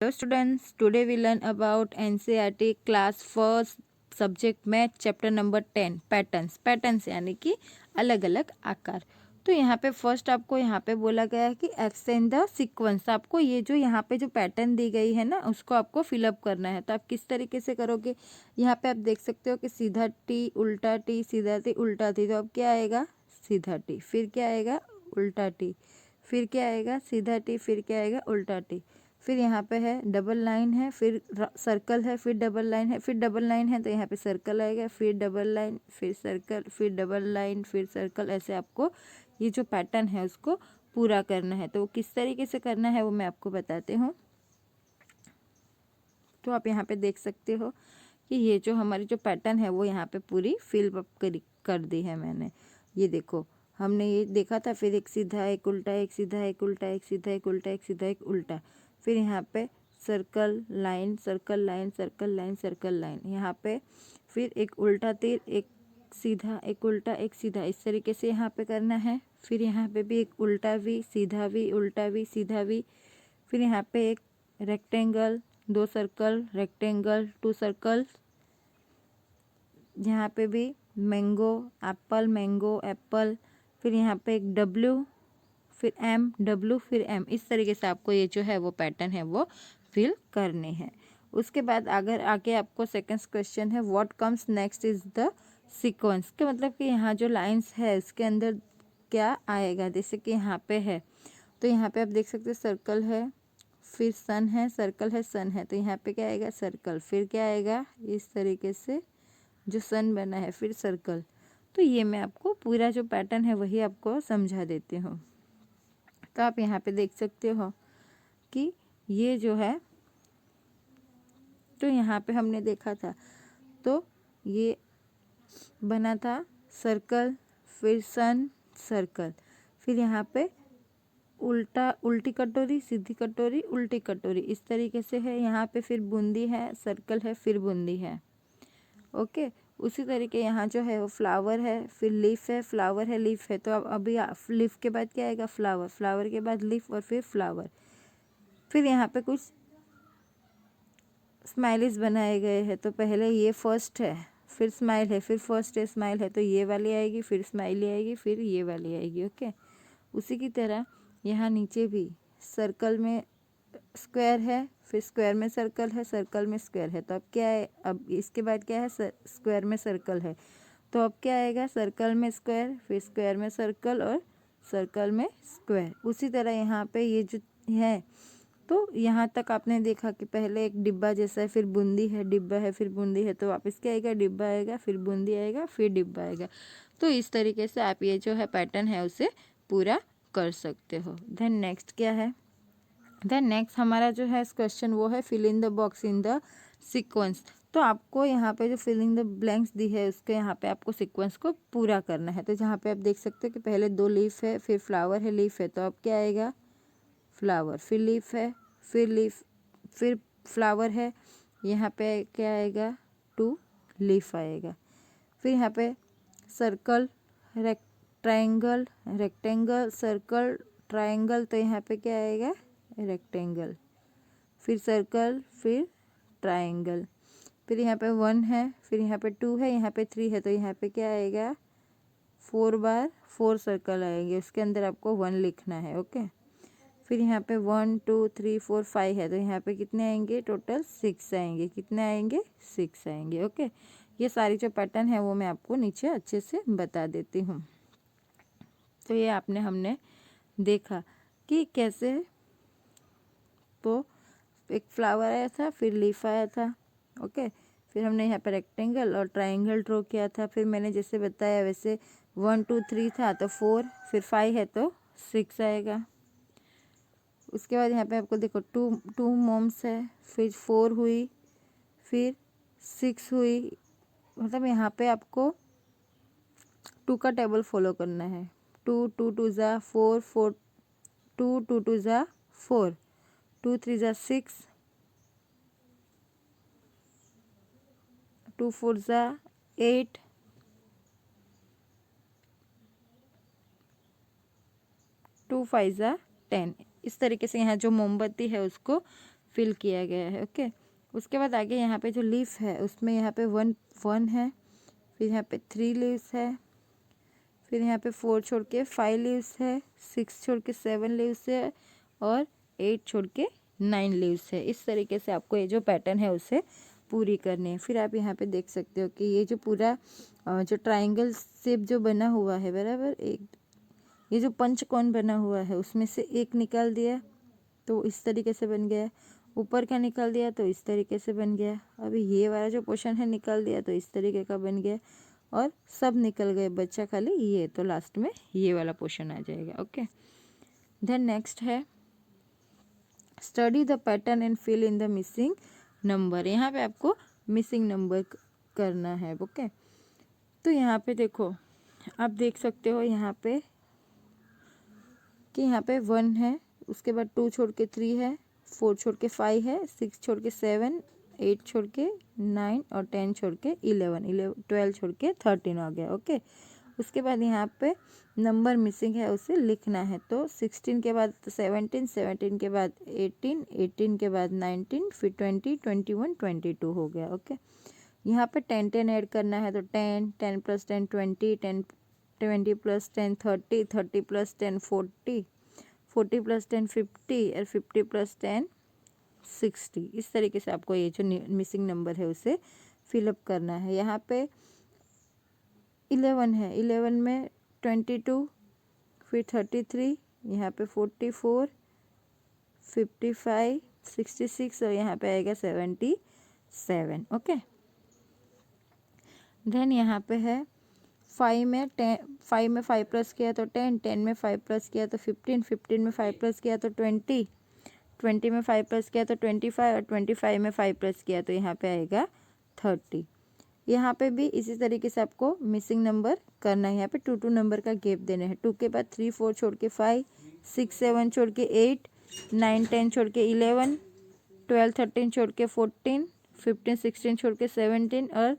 Hello students, today we learn about NCERT class first subject math chapter number 10 patterns यानी कि अलग अलग आकार। तो यहाँ पे फर्स्ट आपको यहाँ पे बोला गया है कि एक्सटेंड द सीक्वेंस। आपको ये जो यहाँ पे जो पैटर्न दी गई है ना उसको आपको फिलअप करना है। तो आप किस तरीके से करोगे, यहाँ पे आप देख सकते हो कि सीधा टी उल्टा टी सीधा टी उल्टा टी। तो अब क्या आएगा, सीधा टी, फिर क्या आएगा उल्टा टी, फिर क्या आएगा सीधा टी, फिर क्या आएगा उल्टा टी। फिर यहाँ पे है डबल लाइन है, फिर सर्कल है, फिर डबल लाइन है, फिर डबल लाइन है तो यहाँ पे सर्कल आएगा, फिर डबल लाइन, फिर सर्कल, फिर डबल लाइन, फिर सर्कल। ऐसे आपको ये जो पैटर्न है उसको पूरा करना है। तो किस तरीके से करना है वो मैं आपको बताती हूँ। तो आप यहाँ पे देख सकते हो कि ये जो हमारी जो पैटर्न है वो यहाँ पे पूरी फिल अप कर दी है मैंने। ये देखो, हमने ये देखा था, फिर एक सीधा एक उल्टा, एक सीधा एक उल्टा, एक सीधा एक उल्टा, एक सीधा एक उल्टा। फिर यहाँ पे circle line circle line circle line circle line, यहाँ पे फिर एक उल्टा तीर, एक सीधा एक उल्टा एक सीधा, इस तरीके से यहाँ पे करना है। फिर यहाँ पे भी एक उल्टा वी सीधा वी उल्टा वी सीधा वी। फिर यहाँ पे एक रेक्टेंगल, दो सर्कल, रेक्टेंगल, टू सर्कल। यहाँ पे भी मैंगो एप्पल मैंगो एप्पल। फिर यहाँ पे एक डब्ल्यू, फिर एम डब्ल्यू, फिर एम। इस तरीके से आपको ये जो है वो पैटर्न है वो फिल करने हैं। उसके बाद अगर आगे आपको सेकंड क्वेश्चन है, what comes next is the sequence, के मतलब कि यहाँ जो लाइंस है उसके अंदर क्या आएगा। जैसे कि यहाँ पे है तो यहाँ पे आप देख सकते हो सर्कल है, फिर सन है, सर्कल है, सन है, तो यहाँ पे क्या आएगा सर्कल, फिर क्या आएगा इस तरीके से जो सन बना है, फिर सर्कल। तो ये मैं आपको पूरा जो पैटर्न है वही आपको समझा देती हूँ। तो आप यहाँ पे देख सकते हो कि ये जो है, तो यहाँ पे हमने देखा था तो ये बना था सर्कल, फिर सन, सर्कल, फिर यहाँ पे उल्टा उल्टी कटोरी सीधी कटोरी उल्टी कटोरी, इस तरीके से है। यहाँ पे फिर बूंदी है, सर्कल है, फिर बूंदी है। ओके, उसी तरीके यहाँ जो है वो फ्लावर है, फिर लीफ है, फ्लावर है, लीफ है। तो अब अभी लीफ के बाद क्या आएगा फ्लावर, फ्लावर के बाद लीफ और फिर फ्लावर। फिर यहाँ पे कुछ स्माइलीज बनाए गए हैं। तो पहले ये फर्स्ट है, फिर स्माइल है, फिर फर्स्ट है स्माइल है, तो ये वाली आएगी, फिर स्माइली आएगी, फिर ये वाली आएगी। ओके, उसी की तरह यहाँ नीचे भी सर्कल में स्क्वायर है, फिर स्क्वायर में सर्कल है, सर्कल में स्क्वायर है। तो अब क्या है, अब इसके बाद क्या है स्क्वायर में सर्कल है, तो अब क्या आएगा सर्कल में स्क्वायर, फिर स्क्वायर में सर्कल और सर्कल में स्क्वायर। उसी तरह यहाँ पे ये जो है, तो यहाँ तक आपने देखा कि पहले एक डिब्बा जैसा है, फिर बूंदी है, डिब्बा है, फिर बूंदी है। तो वापस क्या आएगा, डिब्बा आएगा, फिर बूंदी आएगा, फिर डिब्बा आएगा। तो इस तरीके से आप ये जो है पैटर्न है उसे पूरा कर सकते हो। देन नेक्स्ट क्या है, देन नेक्स्ट हमारा जो है क्वेश्चन वो है fill in the box in the sequence. तो आपको यहाँ पे जो फिलिंग द ब्लैंक्स दी है उसके यहाँ पे आपको सीक्वेंस को पूरा करना है। तो जहाँ पे आप देख सकते हो कि पहले दो लीफ है, फिर फ्लावर है, लीफ है, तो अब क्या आएगा फ्लावर, फिर लीफ है, फिर लीफ, फिर फ्लावर है, यहाँ पे क्या आएगा टू लीफ आएगा। फिर यहाँ पे circle, triangle, rectangle, circle, triangle, तो यहाँ पे क्या आएगा रेक्टेंगल, फिर सर्कल, फिर ट्रायंगल। फिर यहाँ पे 1 है, फिर यहाँ पे 2 है, यहाँ पे 3 है, तो यहाँ पे क्या आएगा 4 बार 4 सर्कल आएंगे, उसके अंदर आपको 1 लिखना है। ओके, फिर यहाँ पे 1 2 3 4 5 है, तो यहाँ पे कितने आएंगे टोटल 6 आएंगे, कितने आएंगे 6 आएंगे। ओके, ये सारी जो पैटर्न है वो मैं आपको नीचे अच्छे से बता देती हूँ। तो ये आपने हमने देखा कि कैसे, तो एक फ्लावर आया था, फिर लीफ आया था। ओके, फिर हमने यहाँ पे रेक्टेंगल और ट्रायंगल ड्रॉ किया था। फिर मैंने जैसे बताया वैसे 1 2 3 था तो 4, फिर 5 है तो 6 आएगा। उसके बाद यहाँ पे आपको देखो टू मोम्स है, फिर 4 हुई, फिर 6 हुई। मतलब यहाँ पे आपको 2 का टेबल फॉलो करना है। 2 2 2 ज़ा 4 4 2 2 2 ज़ा 4, 2 3 ज़ा 6, 2 4 ज़ा 8, 2 5 ज़ा 10। इस तरीके से यहाँ जो मोमबत्ती है उसको फिल किया गया है। ओके, उसके बाद आगे यहाँ पे जो लीफ है उसमें यहाँ पे वन है, फिर यहाँ पे 3 लीव्स है, फिर यहाँ पे 4 छोड़ के 5 लीव्स है, 6 छोड़ के 7 लीव्स है और 8 छोड़ के 9 लीव्स है। इस तरीके से आपको ये जो पैटर्न है उसे पूरी करनी है। फिर आप यहाँ पे देख सकते हो कि ये जो पूरा जो ट्रायंगल शेप जो बना हुआ है बराबर, एक ये जो पंचकोण बना हुआ है उसमें से एक निकाल दिया तो इस तरीके से बन गया, ऊपर का निकाल दिया तो इस तरीके से बन गया, अभी ये वाला जो पोर्शन है निकाल दिया तो इस तरीके का बन गया और सब निकल गए, बच्चा खाली ये, तो लास्ट में ये वाला पोर्शन आ जाएगा। ओके, देन नेक्स्ट है study the pattern and fill in the missing number. यहाँ पे आपको मिसिंग नंबर करना है। ओके, तो यहाँ पे देखो, आप देख सकते हो यहाँ पे कि यहाँ पे 1 है, उसके बाद 2 छोड़ के 3 है, 4 छोड़ के 5 है, 6 छोड़ के 7, 8 छोड़ के 9 और 10 छोड़ के 11, 12 छोड़ के 13 आ गया। ओके, उसके बाद यहाँ पे नंबर मिसिंग है उसे लिखना है, तो 16 के बाद 17, 17 के बाद 18, 18 के बाद 19, फिर 20, 21, 22 हो गया। ओके, यहाँ पे 10 10 ऐड करना है, तो 10 10 प्लस 10 20, 10 20 प्लस 10 30, 30 प्लस 10 40, 40 प्लस 10 50 और 50 प्लस 10 60। इस तरीके से आपको ये जो मिसिंग नंबर है उसे फिलअप करना है। यहाँ पे 11 है, 11 में 22, फिर 33, यहाँ पे 44, 55, 66 और यहाँ पे आएगा 77। ओके, देन यहाँ पे है 5 में 10, 5 में 5 प्लस किया तो 10, 10 में 5 प्लस किया तो 15, 15 में 5 प्लस किया तो 20, 20 में 5 प्लस किया तो 25 और 25 में 5 प्लस किया तो यहाँ पे आएगा 30। यहाँ पे भी इसी तरीके से आपको मिसिंग नंबर करना है। यहाँ पे 2 2 नंबर का गैप देना है। 2 के बाद 3 4 छोड़ के 5, 6 7 छोड़ के 8, 9 10 छोड़ के 11, 12 13 छोड़ के 14, 15 16 छोड़ के 17 और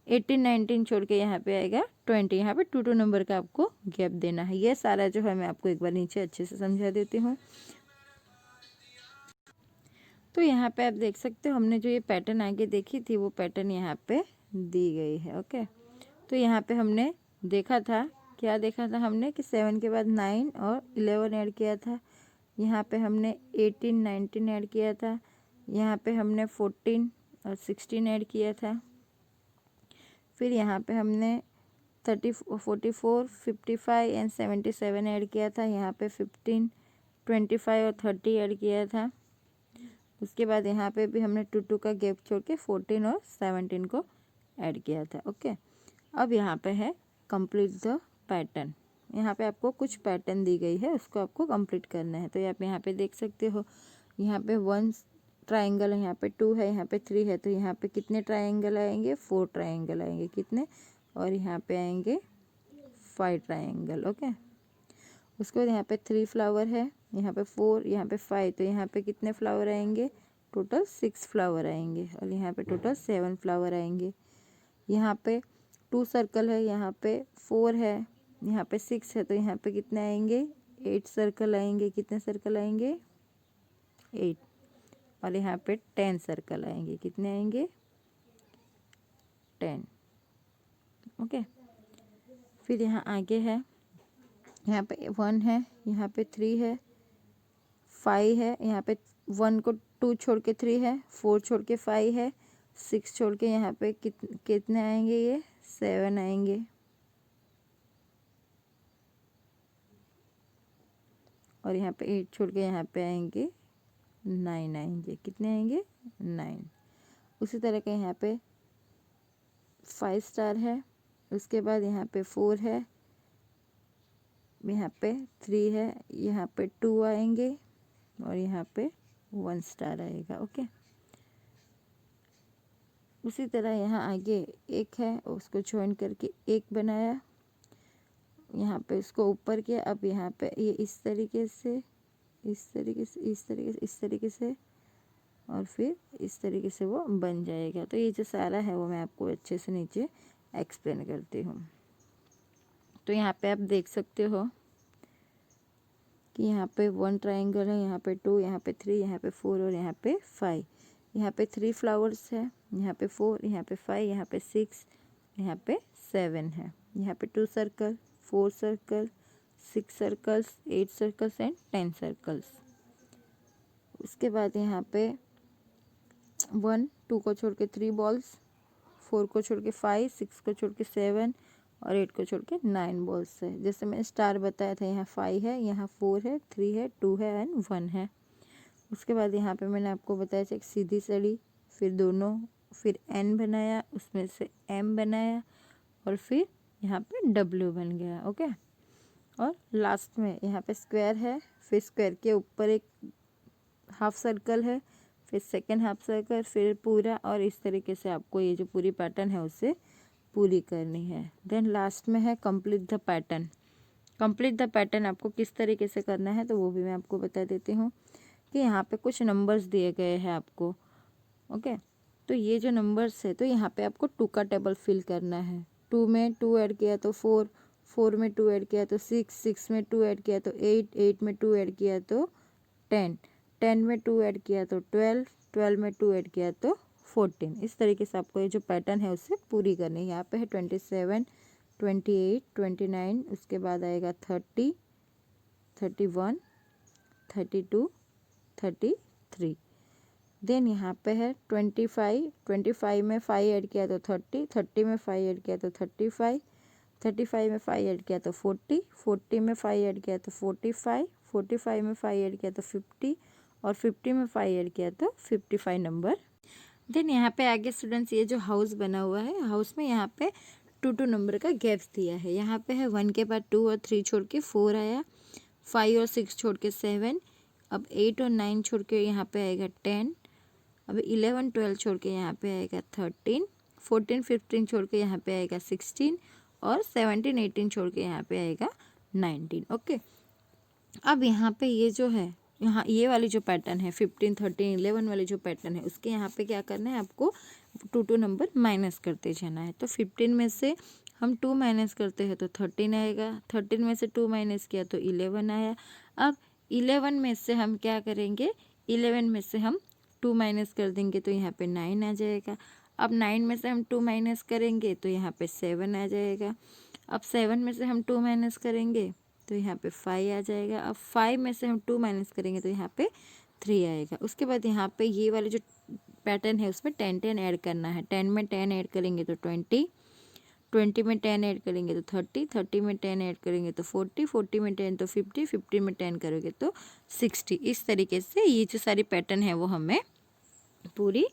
18 19 छोड़ के यहाँ पे आएगा 20। यहाँ पे 2 2 नंबर का आपको गैप देना है। ये सारा जो है मैं आपको एक बार नीचे अच्छे से समझा देती हूँ। तो यहाँ पे आप देख सकते हो हमने जो ये पैटर्न आगे देखी थी वो पैटर्न यहाँ पे दी गई है। ओके, तो यहाँ पे हमने देखा था, क्या देखा था हमने कि 7 के बाद 9 और 11 ऐड किया था, यहाँ पे हमने 18 19 ऐड किया था, यहाँ पे हमने 14 और 16 ऐड किया था, फिर यहाँ पे हमने 30 44 55 एंड 77 ऐड किया था, यहाँ पे 15 25 और 30 ऐड किया था। उसके बाद यहाँ पे भी हमने 2 2 का गैप छोड़ के 14 और 17 को ऐड किया था। ओके, अब यहाँ पे है कंप्लीट द पैटर्न। यहाँ पे आपको कुछ पैटर्न दी गई है, उसको आपको कंप्लीट करना है। तो आप यहाँ पे देख सकते हो, यहाँ पे 1 ट्राइंगल है, यहाँ पे 2 है, यहाँ पे 3 है, तो यहाँ पे कितने ट्राइंगल आएंगे? 4 ट्राइंगल आएंगे। कितने? और यहाँ पे आएंगे 5 ट्राइंगल। ओके, उसके बाद यहाँ पे 3 फ्लावर है, यहाँ पे 4, यहाँ पे 5, तो यहाँ पे कितने फ्लावर आएंगे? टोटल 6 फ्लावर आएंगे। और यहाँ पे टोटल 7 फ्लावर आएंगे। यहाँ पे 2 सर्कल है, यहाँ पे 4 है, यहाँ पे 6 है, तो यहाँ पे कितने आएंगे? 8 सर्कल आएंगे। कितने सर्कल आएंगे? 8। और यहाँ पे 10 सर्कल आएंगे। कितने आएंगे? 10। ओके, फिर यहाँ आगे है, यहाँ पे 1 है, यहाँ पे 3 है, 5 है, यहाँ पे 1 को 2 छोड़ के 3 है, 4 छोड़ के 5 है, 6 छोड़ के यहाँ पे कितने आएंगे? ये 7 आएंगे। और यहाँ पे 8 छोड़ के यहाँ पे आएंगे 9 आएंगे। कितने आएंगे? 9। उसी तरह के यहाँ पे 5 स्टार है, उसके बाद यहाँ पे 4 है, यहाँ पे 3 है, यहाँ पे 2 आएंगे और यहाँ पे 1 स्टार आएगा। ओके, उसी तरह यहाँ आगे 1 है, उसको ज्वाइन करके 1 बनाया, यहाँ पे उसको ऊपर किया। अब यहाँ पे ये इस तरीके से, इस तरीके से, इस तरीके से, इस तरीके से, और फिर इस तरीके से वो बन जाएगा। तो ये जो सारा है वो मैं आपको अच्छे से नीचे एक्सप्लेन करती हूँ। तो यहाँ पे आप देख सकते हो कि यहाँ पे 1 ट्राइंगल है, यहाँ पे 2, यहाँ पे 3, यहाँ पे 4 और यहाँ पे 5। यहाँ पे 3 फ्लावर्स है, यहाँ पे 4, यहाँ पे 5, यहाँ पे 6, यहाँ पे 7 है। यहाँ पे 2 circle, 4 circle, 6 circles, 8 circles and 10 circles. उसके बाद यहाँ पे 1, 2 को छोड़ के 3 बॉल्स, 4 को छोड़ के 5, 6 को छोड़ के 7 और 8 को छोड़ के 9 बॉल्स है। जैसे मैंने स्टार बताया था, यहाँ 5 है, यहाँ 4 है, 3 है, 2 है एंड 1 है। उसके बाद यहाँ पे मैंने आपको बताया था एक सीधी सड़ी, फिर दोनों, फिर N बनाया, उसमें से M बनाया और फिर यहाँ पे W बन गया। ओके, और लास्ट में यहाँ पे स्क्वायर है, फिर स्क्वायर के ऊपर एक हाफ सर्कल है, फिर सेकेंड हाफ सर्कल, फिर पूरा, और इस तरीके से आपको ये जो पूरी पैटर्न है उससे पूरी करनी है। देन लास्ट में है complete the pattern. Complete the pattern आपको किस तरीके से करना है तो वो भी मैं आपको बता देती हूँ कि यहाँ पे कुछ नंबर्स दिए गए हैं आपको। ओके, तो ये जो नंबर्स है तो यहाँ पे आपको 2 का टेबल फिल करना है। 2 में 2 ऐड किया तो 4, 4 में 2 ऐड किया तो 6, 6 में 2 ऐड किया तो 8, 8 में 2 ऐड किया तो 10, 10 में 2 ऐड किया तो 12, 12 में 2 ऐड किया तो 14। इस तरीके से आपको ये जो पैटर्न है उससे पूरी करनी है। यहाँ पे है 27, 28, 29, उसके बाद आएगा 30, 31, 32, 33। देन यहाँ पे है 25, 25 में 5 ऐड किया तो 30, 30 में 5 ऐड किया तो 35, 35 में 5 ऐड किया तो 40, 40 में 5 ऐड किया तो 45, 45 में 5 ऐड किया तो 50 और 50 में 5 ऐड किया तो 55 नंबर। देन यहाँ पे आगे स्टूडेंट्स ये जो हाउस बना हुआ है, हाउस में यहाँ पे 2 नंबर का गैप्स दिया है। यहाँ पे है 1 के बाद 2 और 3 छोड़ के 4 आया, 5 और 6 छोड़ के 7, अब 8 और 9 छोड़ के यहाँ पे आएगा 10, अब 11, 12 छोड़ के यहाँ पे आएगा 13, 14, 15 छोड़ के यहाँ पे आएगा 16 और 17, 18 छोड़ के यहाँ पे आएगा 19। ओके, अब यहाँ पे ये जो है, यहाँ ये वाली जो पैटर्न है 15, 13, 11 वाली जो पैटर्न है उसके यहाँ पे क्या करना है, आपको 2 नंबर माइनस करते जाना है। तो 15 में से हम 2 माइनस करते हैं तो 13 आएगा, 13 में से 2 माइनस किया तो 11 आया। अब 11 में से हम क्या करेंगे, 11 में से हम 2 माइनस कर देंगे तो यहाँ पे 9 आ जाएगा। अब 9 में से हम 2 माइनस करेंगे तो यहाँ पे 7 आ जाएगा। अब 7 में से हम 2 माइनस करेंगे तो यहाँ पे 5 आ जाएगा। अब 5 में से हम 2 माइनस करेंगे तो यहाँ पे 3 आएगा। उसके बाद यहाँ पे ये वाले जो पैटर्न है उसमें 10 10 ऐड करना है। 10 में 10 ऐड करेंगे तो 20, 20 में 10 ऐड करेंगे तो 30, 30 में 10 ऐड करेंगे तो 40, 40 में 10 तो 50, 50 में 10 करोगे तो 60। इस तरीके से ये जो सारी पैटर्न है वो हमें पूरी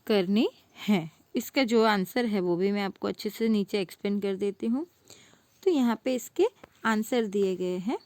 करनी है। इसका जो आंसर है वो भी मैं आपको अच्छे से नीचे एक्सप्लेन कर देती हूँ। तो यहाँ पे इसके आंसर दिए गए हैं,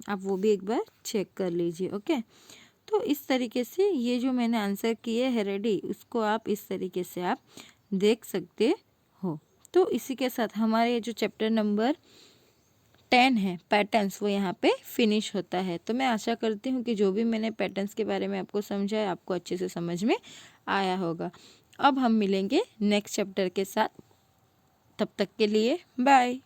आप वो भी एक बार चेक कर लीजिए। ओके, तो इस तरीके से ये जो मैंने आंसर किए हैं रेडी, उसको आप इस तरीके से आप देख सकते हो। तो इसी के साथ हमारे ये जो चैप्टर नंबर 10 है पैटर्न्स, वो यहाँ पे फिनिश होता है। तो मैं आशा करती हूँ कि जो भी मैंने पैटर्न्स के बारे में आपको समझाया आपको अच्छे से समझ में आया होगा। अब हम मिलेंगे नेक्स्ट चैप्टर के साथ, तब तक के लिए बाय।